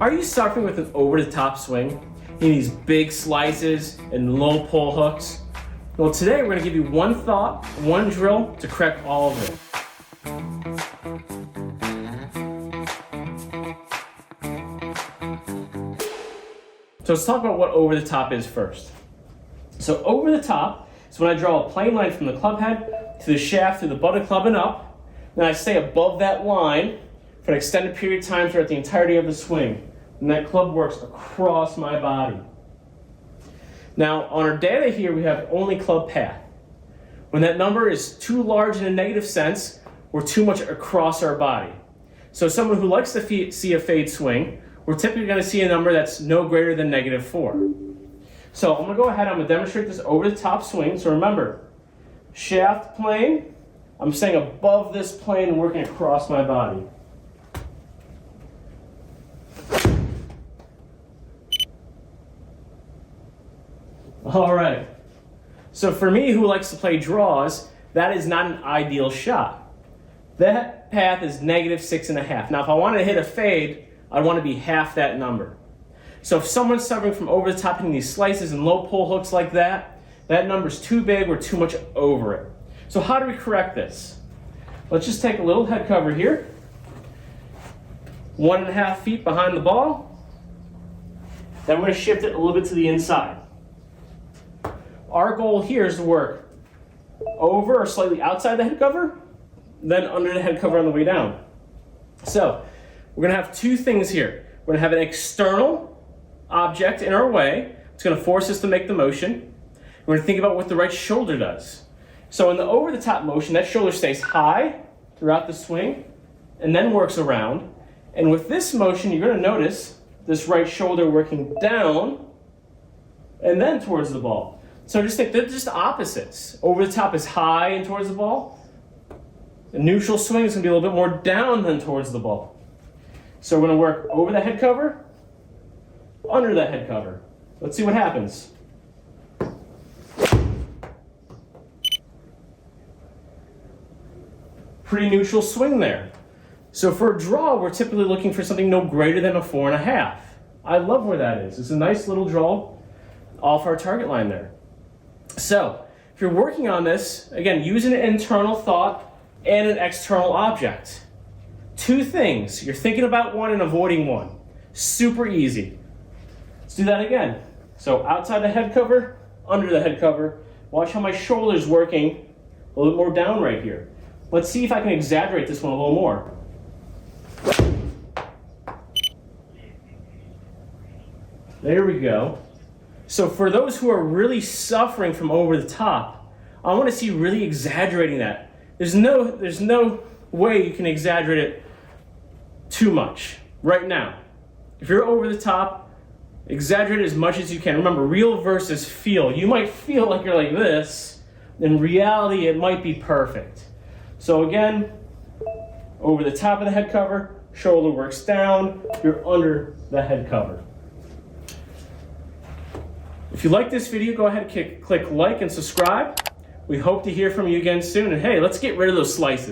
Are you suffering with an over-the-top swing? You need these big slices and low pull hooks? Well, today we're going to give you one thought, one drill to correct all of it. So let's talk about what over the top is first. So over the top is when I draw a plane line from the club head to the shaft through the butt of the club and up. Then I stay above that line for an extended period of time throughout the entirety of the swing. And that club works across my body. Now on our data here we have only club path. When that number is too large in a negative sense, we're too much across our body. So someone who likes to see a fade swing, we're typically going to see a number that's no greater than -4. So I'm going to go ahead, I'm going to demonstrate this over the top swing. So remember, shaft plane, I'm staying above this plane and working across my body. All right, so for me who likes to play draws, that is not an ideal shot. That path is -6.5. Now if I wanted to hit a fade, I'd want to be half that number. So if someone's suffering from over the top hitting these slices and low pull hooks like that, that number's too big or too much over it. So how do we correct this? Let's just take a little head cover here, 1.5 feet behind the ball. Then we're going to shift it a little bit to the inside. Our goal here is to work over or slightly outside the head cover, then under the head cover on the way down. So we're going to have two things here. We're going to have an external object in our way. It's going to force us to make the motion. We're going to think about what the right shoulder does. So in the over-the-top motion, that shoulder stays high throughout the swing and then works around. And with this motion, you're going to notice this right shoulder working down and then towards the ball. So just think they're just opposites. Over the top is high and towards the ball. The neutral swing is going to be a little bit more down than towards the ball. So we're going to work over the head cover, under the head cover. Let's see what happens. Pretty neutral swing there. So for a draw, we're typically looking for something no greater than a 4.5. I love where that is. It's a nice little draw off our target line there. So if you're working on this, again, use an internal thought and an external object. Two things. You're thinking about one and avoiding one. Super easy. Let's do that again. So outside the head cover, under the head cover. Watch how my shoulder's working a little bit more down right here. Let's see if I can exaggerate this one a little more. There we go. So for those who are really suffering from over the top, I want to see really exaggerating that. There's no way you can exaggerate it too much right now. If you're over the top, exaggerate as much as you can. Remember, real versus feel. You might feel like you're like this. In reality, it might be perfect. So again, over the top of the head cover, shoulder works down, you're under the head cover. If you like this video, go ahead and click like and subscribe. We hope to hear from you again soon. And hey, let's get rid of those slices.